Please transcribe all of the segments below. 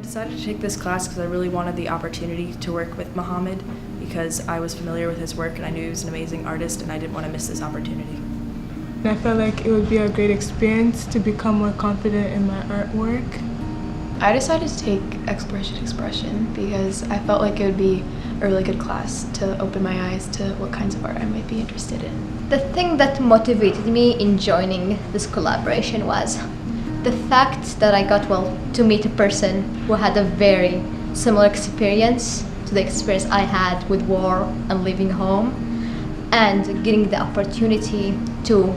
decided to take this class because I really wanted the opportunity to work with Mohamad because I was familiar with his work and I knew he was an amazing artist and I didn't want to miss this opportunity. I felt like it would be a great experience to become more confident in my artwork. I decided to take Exploration Expression because I felt like it would be a really good class to open my eyes to what kinds of art I might be interested in. The thing that motivated me in joining this collaboration was the fact that I got to meet a person who had a very similar experience to the experience I had with war and leaving home, and getting the opportunity to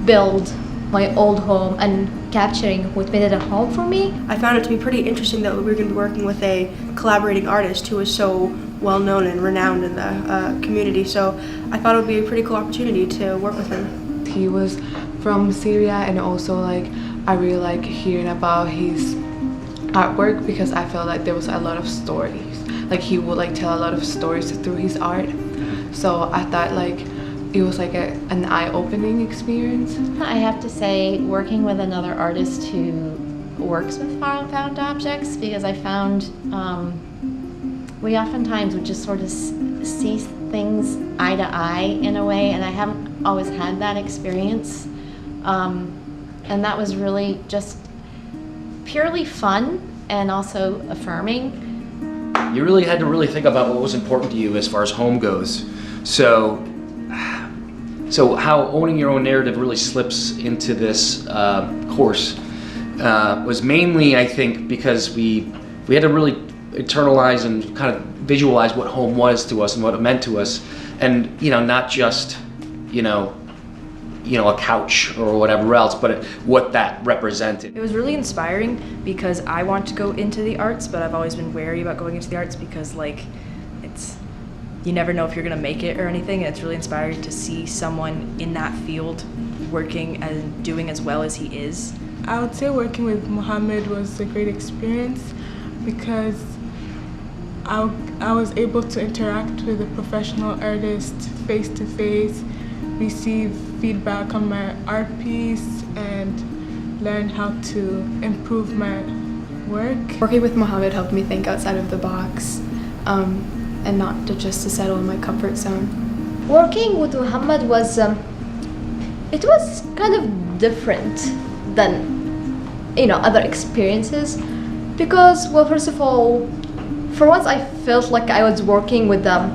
build my old home and capturing what made it a home for me. I found it to be pretty interesting that we were going to be working with a collaborating artist who is so well known and renowned in the community, so I thought it would be a pretty cool opportunity to work with him. He was from Syria, and also I really like hearing about his artwork because I felt like there was a lot of stories. He would tell a lot of stories through his art. So I thought it was an eye-opening experience. I have to say, working with another artist who works with found objects, because I found we oftentimes would just sort of see things eye to eye in a way, and I haven't always had that experience. And that was really just purely fun and also affirming. You really had to really think about what was important to you as far as home goes. So how owning your own narrative really slips into this course was mainly, I think, because we had to really internalize and kind of visualize what home was to us and what it meant to us, and not just a couch or whatever else, but what that represented. It was really inspiring because I want to go into the arts, but I've always been wary about going into the arts because you never know if you're gonna make it or anything, and it's really inspiring to see someone in that field working and doing as well as he is. I would say working with Mohamad was a great experience because I was able to interact with a professional artist face to face, receive feedback on my art piece, and learn how to improve my work. Working with Mohamad helped me think outside of the box and not just to settle in my comfort zone. Working with Mohamad was kind of different than other experiences because, well, first of all, for once I felt like I was working with a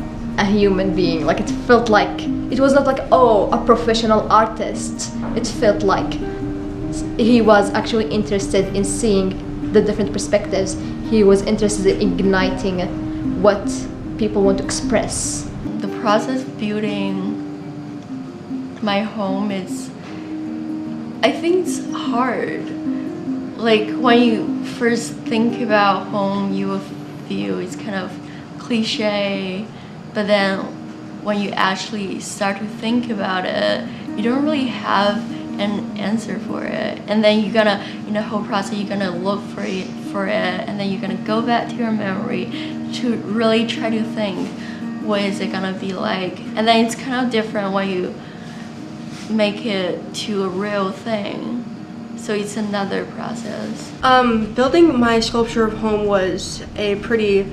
human being. It felt like it was not a professional artist. It felt like he was actually interested in seeing the different perspectives. He was interested in igniting what people want to express. The process of building my home I think it's hard. When you first think about home, you will feel it's kind of cliche, but then when you actually start to think about it, you don't really have an answer for it. And then you're gonna, in the whole process, you're gonna look for it, and then you're gonna go back to your memory to really try to think, what is it gonna be like? And then it's kind of different when you make it to a real thing. So it's another process. Building my sculpture of home was a pretty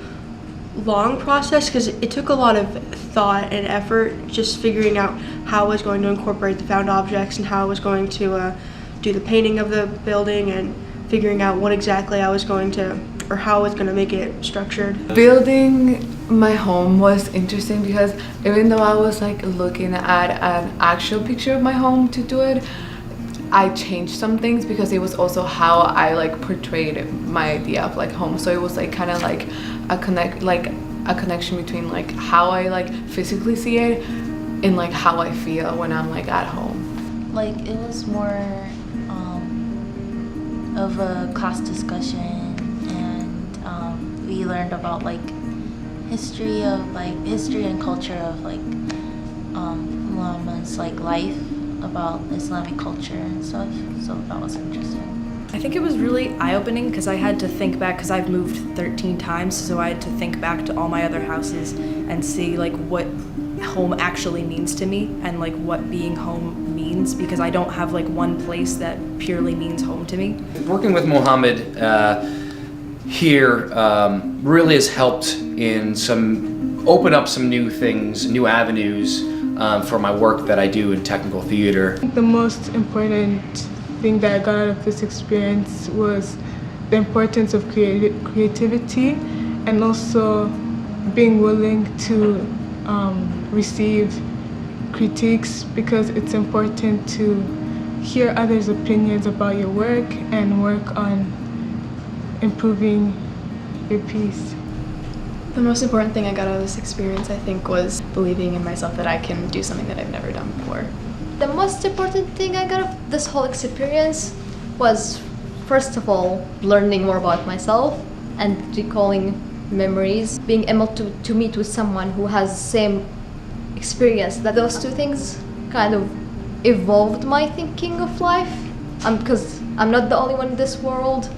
long process because it took a lot of thought and effort, just figuring out how I was going to incorporate the found objects and how I was going to do the painting of the building and figuring out what exactly I was going to, or how I was going to make it structured. Building my home was interesting because even though I was looking at an actual picture of my home to do it, I changed some things because it was also how I portrayed my idea of home. So it was kind of a connection between how I physically see it and how I feel when I'm at home. It was more of a class discussion, and we learned about history and culture of Muhammad's life, about Islamic culture and stuff, so that was interesting. I think it was really eye-opening because I had to think back, because I've moved 13 times, so I had to think back to all my other houses and see what home actually means to me and what being home means, because I don't have one place that purely means home to me. Working with Mohamad, here really has helped in open up some new things, new avenues for my work that I do in technical theater. The most important thing that I got out of this experience was the importance of creativity and also being willing to receive critiques, because it's important to hear others' opinions about your work and work on improving your piece. The most important thing I got out of this experience, I think, was believing in myself that I can do something that I've never done before. The most important thing I got out of this whole experience was, first of all, learning more about myself and recalling memories, being able to meet with someone who has the same experience. That those two things kind of evolved my thinking of life, because I'm not the only one in this world,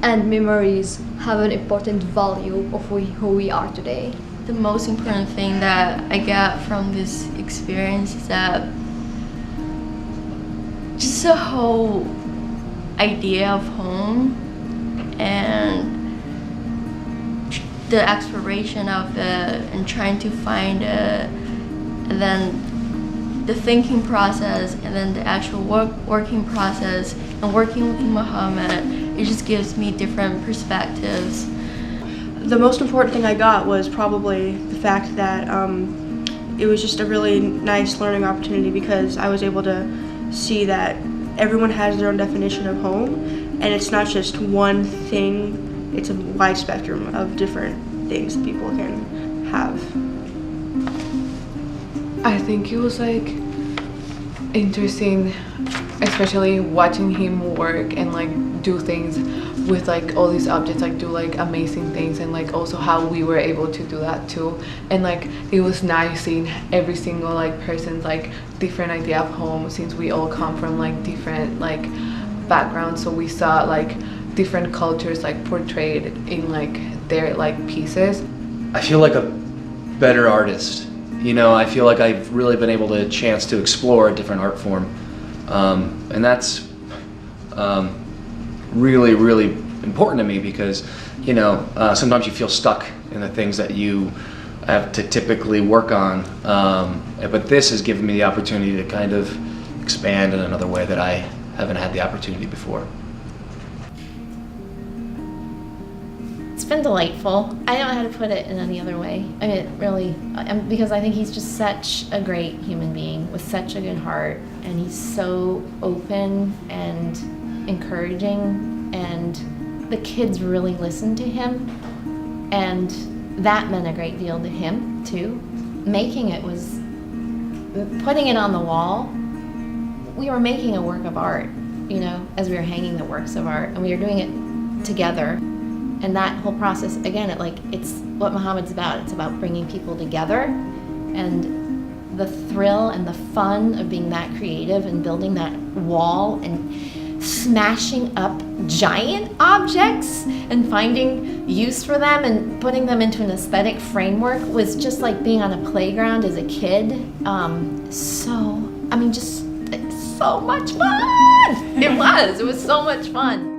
and memories have an important value of who we are today. The most important thing that I got from this experience is that just the whole idea of home and the exploration of it and trying to find it, and then the thinking process, and then the actual working process, and working with Mohamad, it just gives me different perspectives. The most important thing I got was probably the fact that it was just a really nice learning opportunity, because I was able to see that everyone has their own definition of home, and it's not just one thing, it's a wide spectrum of different things that people can have. I think it was like interesting, especially watching him work and like do things with like all these objects, like do like amazing things, and like also how we were able to do that too. And like it was nice seeing every single like person's like different idea of home, since we all come from like different like backgrounds, so we saw like different cultures like portrayed in like their like pieces. I feel like a better artist. You know, I feel like I've really been able to chance to explore a different art form, and that's really, really important to me, because you know, sometimes you feel stuck in the things that you have to typically work on, but this has given me the opportunity to kind of expand in another way that I haven't had the opportunity before. It's been delightful. I don't know how to put it in any other way. I mean, it really, because I think he's just such a great human being with such a good heart, and he's so open and encouraging, and the kids really listened to him, and that meant a great deal to him too. Making it was, putting it on the wall, we were making a work of art, you know, as we were hanging the works of art, and we were doing it together. And that whole process, again, it's what Mohamad's about. It's about bringing people together, and the thrill and the fun of being that creative and building that wall and smashing up giant objects and finding use for them and putting them into an aesthetic framework was just like being on a playground as a kid. Just so much fun. It was so much fun.